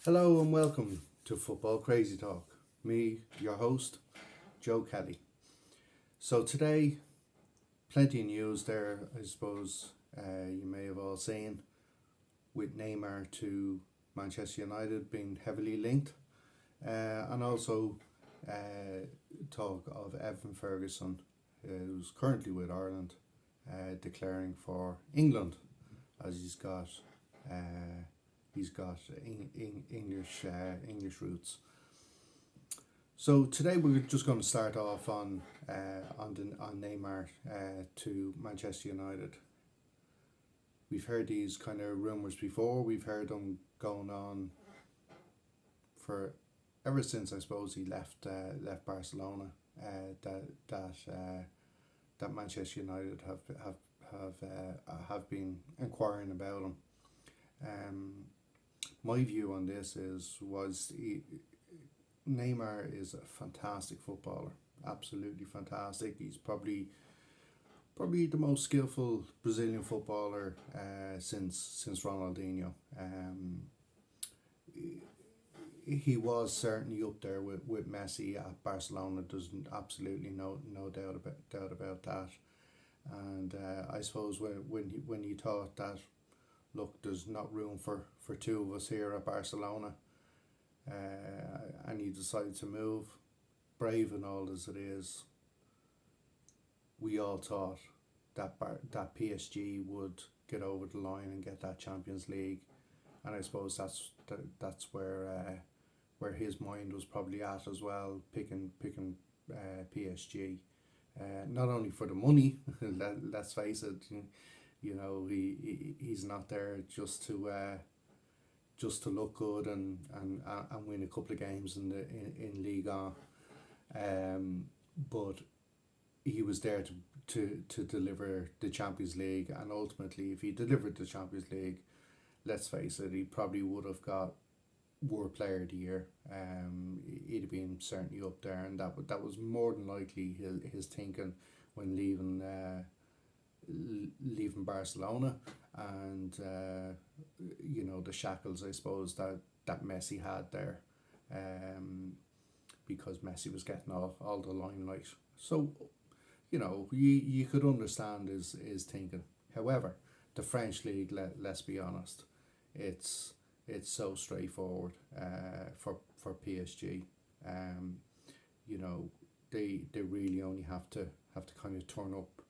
Hello and welcome to Football Crazy Talk. Me, your host, Joe Kelly. So today, plenty of news there, I suppose you may have all seen, with Neymar to Manchester United being heavily linked, and also talk of Evan Ferguson, who's currently with Ireland, declaring for England as he's got English roots. So today we're just going to start off on Neymar to Manchester United. We've heard these kind of rumours before. We've heard them going on for ever since, I suppose, he left Barcelona. That Manchester United have been inquiring about him. My view on this Neymar is a fantastic footballer, absolutely fantastic. He's probably the most skillful Brazilian footballer since Ronaldinho. He was certainly up there with Messi at Barcelona. There's absolutely no doubt about that. And I suppose when he thought that, look, there's not room for two of us here at Barcelona, and he decided to move, brave and all as it is, we all thought that PSG would get over the line and get that Champions League, and I suppose that's where his mind was probably at as well, picking PSG. Not only for the money, let's face it, he's not there just to look good and win a couple of games in Liga, but he was there to deliver the Champions League, and ultimately, if he delivered the Champions League, let's face it, he probably would have got World Player of the Year. He'd have been certainly up there, and that was more than likely his thinking when leaving Barcelona, and the shackles, I suppose, that Messi had there, because Messi was getting all the limelight. So you could understand his thinking. However, the French league, let's be honest, it's so straightforward for PSG. They really only have to kind of turn up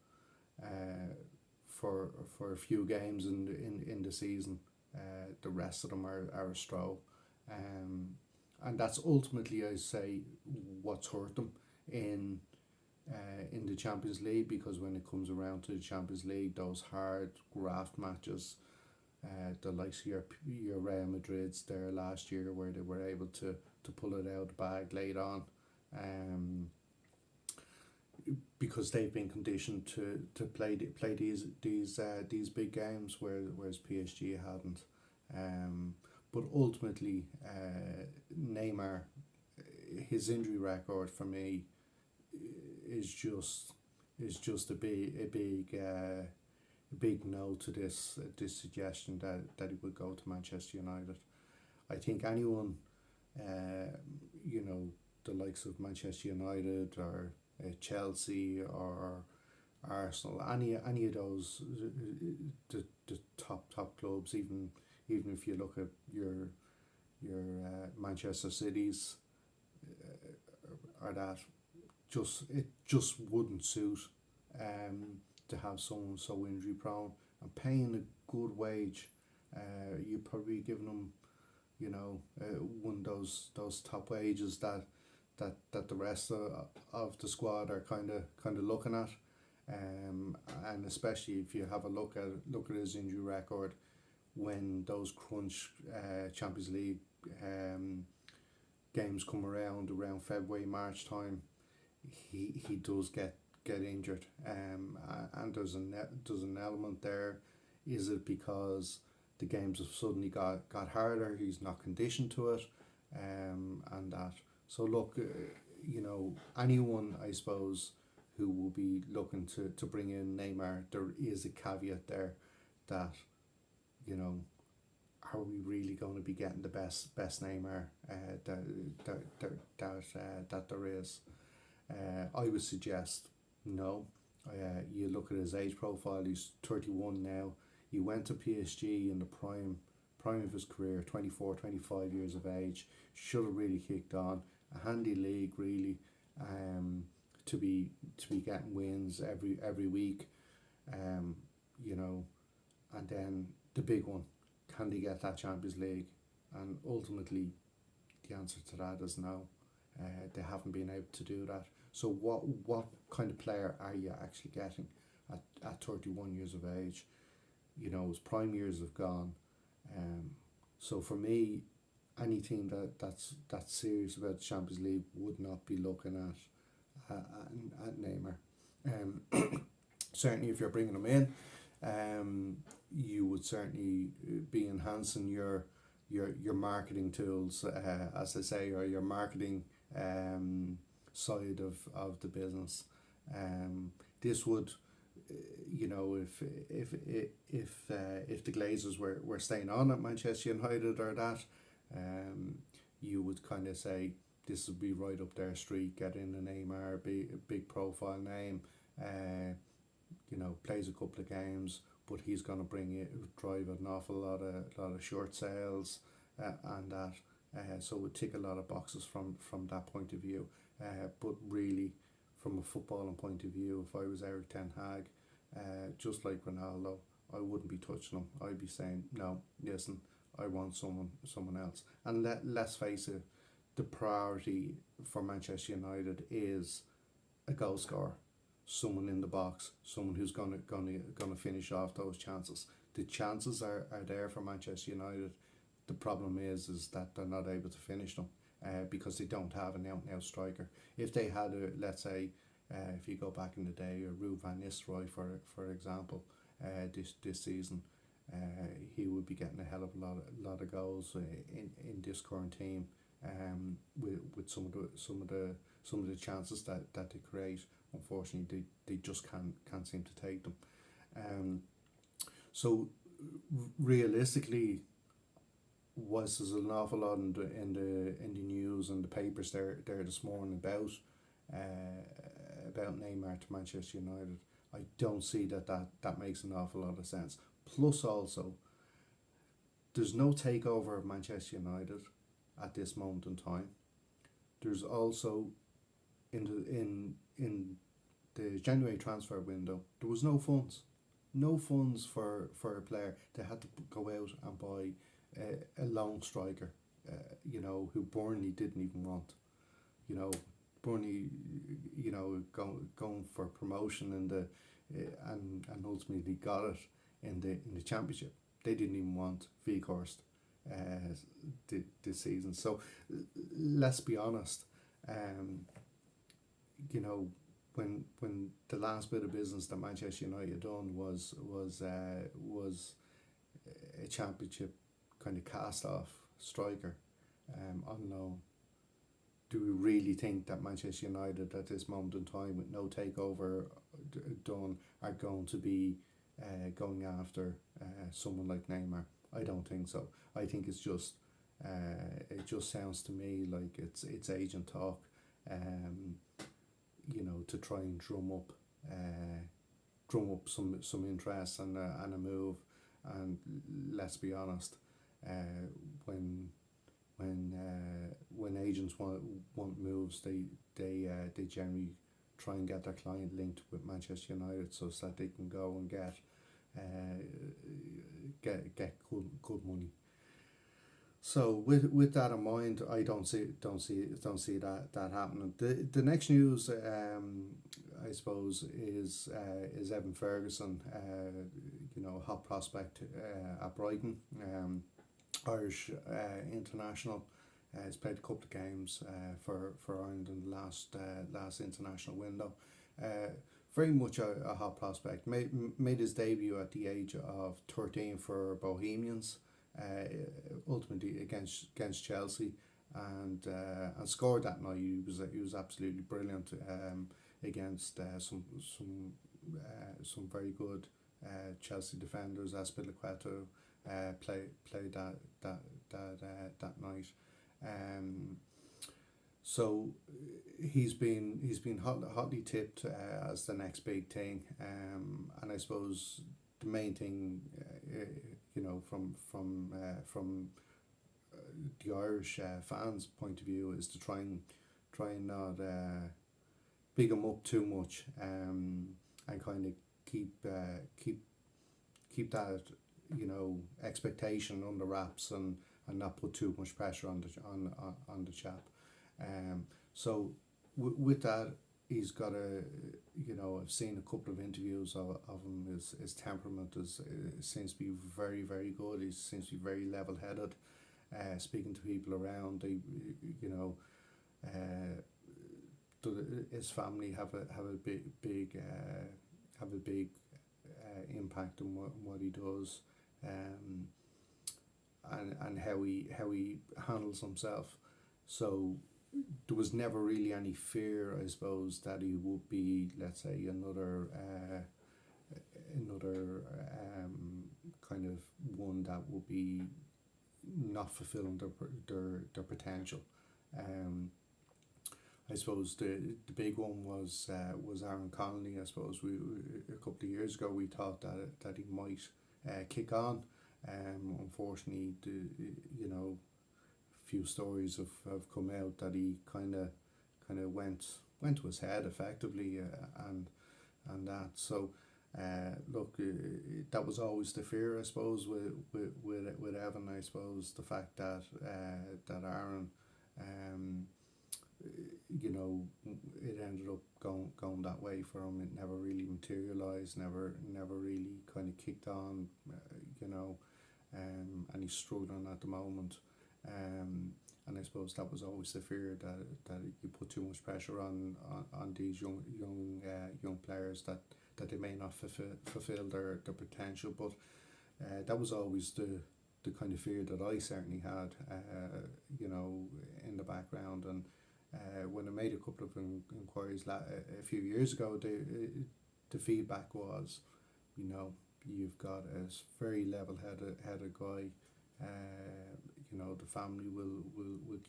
for a few games in the season. The rest of them are a stroll, and that's ultimately, I say, what's hurt them in the Champions League, because when it comes around to the Champions League, those hard graft matches, the likes of your Real Madrids there last year, where they were able to pull it out of the bag late on, because they've been conditioned to play these big games, whereas PSG hadn't. But ultimately, Neymar, his injury record for me is just a big no to this suggestion that he would go to Manchester United. I think anyone, the likes of Manchester United or Chelsea or Arsenal, any of those, the top clubs, even if you look at your Manchester Cities, or that, it just wouldn't suit, to have someone so injury prone and paying a good wage. You're probably giving them, one of those top wages that the rest of the squad are kind of looking at, and especially if you have a look at his injury record when those crunch Champions League games come around February March time, he does get injured, and there's an element there. Is it because the games have suddenly got harder, he's not conditioned to it, and that? So look, anyone, I suppose, who will be looking to bring in Neymar, there is a caveat there that, are we really going to be getting the best Neymar that there is? I would suggest no. You look at his age profile; he's 31 now. He went to PSG in the prime of his career, 24, 25 years of age. Should have really kicked on. A handy league, really, to be getting wins every week. Um, you know, and then the big one: can they get that Champions League? And ultimately, the answer to that is no. They haven't been able to do that. So what kind of player are you actually getting at 31 years of age? You know, his prime years have gone. So for me, any team that's serious about the Champions League would not be looking at Neymar. Certainly, if you're bringing him in, you would certainly be enhancing your marketing tools, as I say, or your marketing side of the business. This would, you know, if the Glazers were staying on at Manchester United or that, you would kind of say this would be right up their street. Get in a Neymar, big profile name. You know, plays a couple of games, but he's going to drive an awful lot of short sales, and that. So it would tick a lot of boxes from that point of view. But really, from a footballing point of view, if I was Eric Ten Hag, just like Ronaldo, I wouldn't be touching him. I'd be saying, no, listen, I want someone else. And let's face it, the priority for Manchester United is a goal scorer, someone in the box, someone who's gonna finish off those chances. The chances are there for Manchester United. The problem is that they're not able to finish them, because they don't have an out and out striker. If they had let's say, if you go back in the day, a Ruud van Nistelrooy for example, this season, he would be getting a hell of a lot of goals in this current team, with some of the chances that they create. Unfortunately, they just can't seem to take them. So realistically, was there's an awful lot in the news and the papers there this morning about Neymar to Manchester United. I don't see that makes an awful lot of sense. Plus, also, there's no takeover of Manchester United at this moment in time. There's also in the January transfer window, there was no funds for a player. They had to go out and buy a lone striker, you know, who Burnley didn't even want. You know, Burnley, you know, going for promotion in the and ultimately got it in the Championship. They didn't even want Weghorst this season. So let's be honest. You know, when the last bit of business that Manchester United done was a Championship kind of cast off striker, on loan. Do we really think that Manchester United at this moment in time, with no takeover done, are going to be going after someone like Neymar? I don't think so. I think it's just it just sounds to me like it's agent talk, you know, to try and drum up some interest and a move. And let's be honest, when agents want moves, they generally try and get their client linked with Manchester United so that they can go and get good money. So with that in mind, I don't see that happening. The next news, I suppose, is Evan Ferguson, you know, hot prospect at Brighton, Irish international. He's played a couple of games for Ireland in the last international window. Very much a hot prospect. Made his debut at the age of 13 for Bohemians. Ultimately against Chelsea, and scored that night. He was absolutely brilliant against some very good Chelsea defenders, Azpilicueta, play that night. Um, so he's been hotly tipped as the next big thing, and I suppose the main thing, from the Irish fans' point of view, is to try and not big him up too much, and kind of keep keep that expectation under wraps, and not put too much pressure on the chap. So with that, he's got I've seen a couple of interviews of him. His temperament seems to be very, very good. He seems to be very level headed. Speaking to people around, uh, his family have a big impact on what he does, um, and how he handles himself. So there was never really any fear, I suppose, that he would be, let's say, another kind of one that would be not fulfilling their potential. Um, I suppose the big one was Aaron Connolly. I suppose a couple of years ago we thought that he might kick on. Unfortunately, few stories have come out that he kind of went to his head effectively, and that. So look, that was always the fear, I suppose, with Evan. I suppose the fact that Aaron, um, it ended up going that way for him. It never really materialized. Never really kind of kicked on. And he's struggling at the moment. And I suppose that was always the fear, that you put too much pressure on these young players, that they may not fulfill their potential. But that was always the kind of fear that I certainly had, in the background. And when I made a couple of inquiries a few years ago, the feedback was, you've got a very level-headed guy. The family will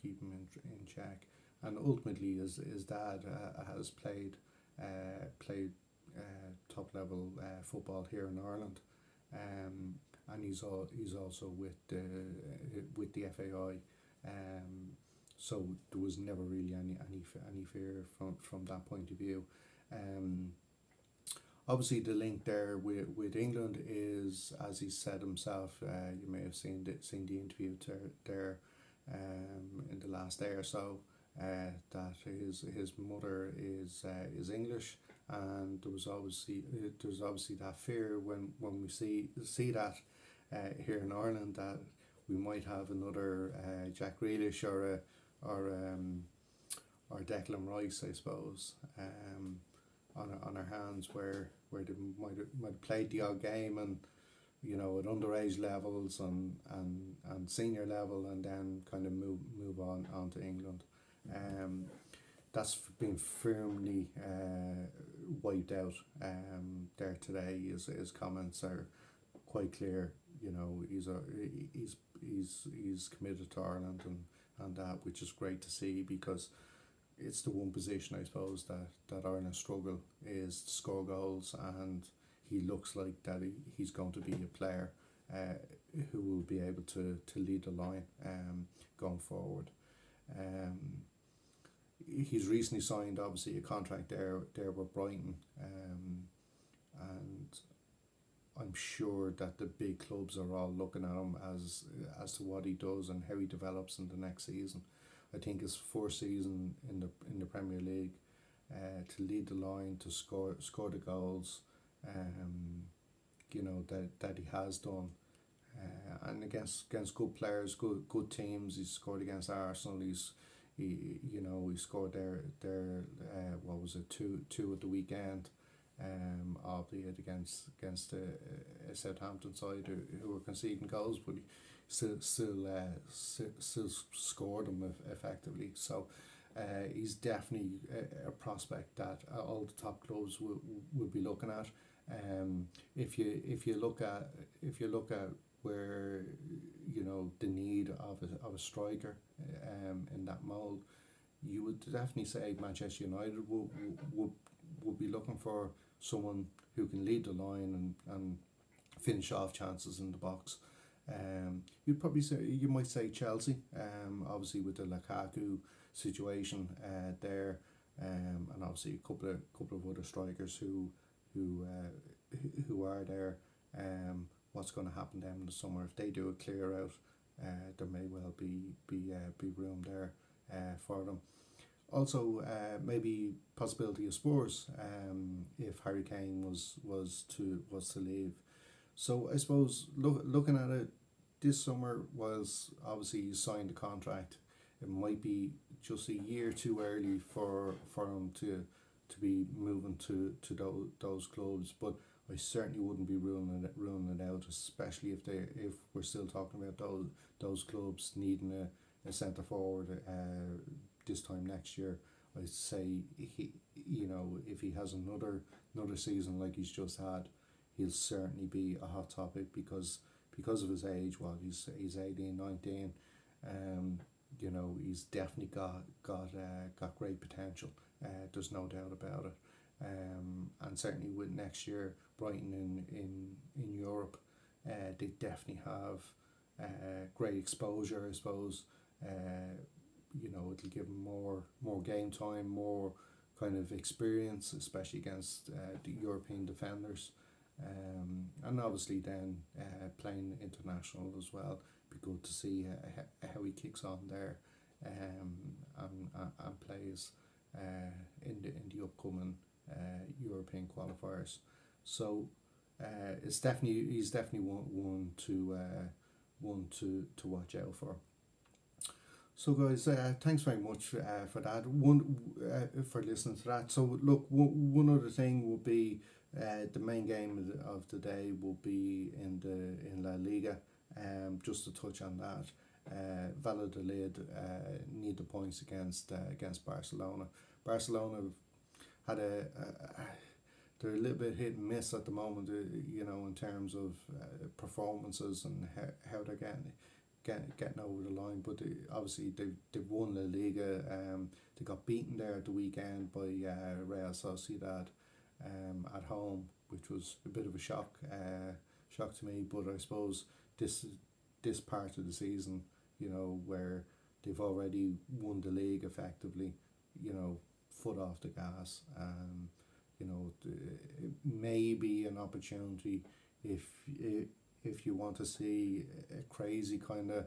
keep him in check, and ultimately his dad has played top level football here in Ireland, and he's also with the FAI, so there was never really any fear from that point of view. Um, Obviously, the link there with England is, as he said himself. You may have seen the interview there, in the last day or so. That his mother is English, and there was obviously that fear when we see that here in Ireland, that we might have another Jack Grealish or Declan Rice, I suppose. On our hands, where they might have played the odd game, and at underage levels and senior level, and then kind of move on to England. That's been firmly wiped out there today. His comments are quite clear. He's committed to Ireland, and that, which is great to see, because it's the one position, I suppose, that Ireland struggle, is to score goals, and he looks like that he's going to be a player who will be able to lead the line going forward. He's recently signed, obviously, a contract there with Brighton, and I'm sure that the big clubs are all looking at him as to what he does and how he develops in the next season. I think his first season in the Premier League, to lead the line, to score the goals, that he has done, and against good players, good teams. He's scored against Arsenal. He scored their what was it, two at the weekend, albeit against a Southampton side who were conceding goals, but he still scored them effectively. So he's definitely a prospect that all the top clubs will be looking at. If you look at where the need of a striker in that mould, you would definitely say Manchester United would be looking for someone who can lead the line and finish off chances in the box. You might say Chelsea, obviously with the Lukaku situation there, and obviously a couple of other strikers who are there. What's going to happen to them in the summer if they do a clear out? There may well be room there for them. Also, maybe possibility of Spurs if Harry Kane was to leave. So I suppose looking at it, this summer was obviously he signed a contract. It might be just a year too early for him to be moving to those clubs, but I certainly wouldn't be ruling it out, especially if we're still talking about those clubs needing a centre forward this time next year. I'd say if he has another season like he's just had, he'll certainly be a hot topic because of his age. Well, he's 18, 19. He's definitely got great potential. There's no doubt about it. And certainly with next year Brighton in Europe, they definitely have great exposure, I suppose. It'll give him more game time, more kind of experience, especially against the European defenders. And obviously then playing international as well. Be good to see how he kicks on there, and plays in the upcoming European qualifiers. So he's definitely one to watch out for. So guys, thanks very much for that. For listening to that. So look, one other thing will be the main game of the day will be in La Liga. Just to touch on that, Valladolid need the points against Barcelona. Barcelona had they're a little bit hit and miss at the moment, in terms of performances and how they're getting over the line. But obviously they've won La Liga. They got beaten there at the weekend by Real Sociedad at home, which was a bit of a shock to me. But I suppose this part of the season, where they've already won the league effectively, foot off the gas. It may be an opportunity if you want to see a crazy kind of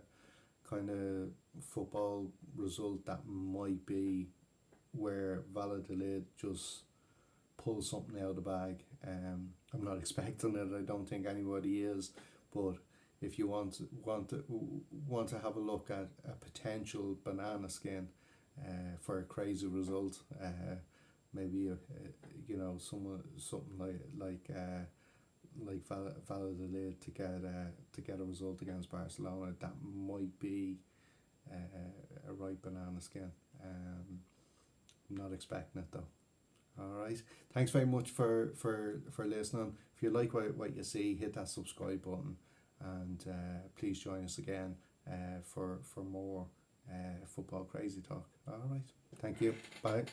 football result, that might be where Valladolid just pull something out of the bag. I'm not expecting it. I don't think anybody is, but if you want to have a look at a potential banana skin for a crazy result, maybe something like Valladolid to get a result against Barcelona, that might be a right banana skin. I'm not expecting it though. Alright, thanks very much for listening. If you like what you see, hit that subscribe button, and please join us again for more football crazy talk. Alright, thank you, bye.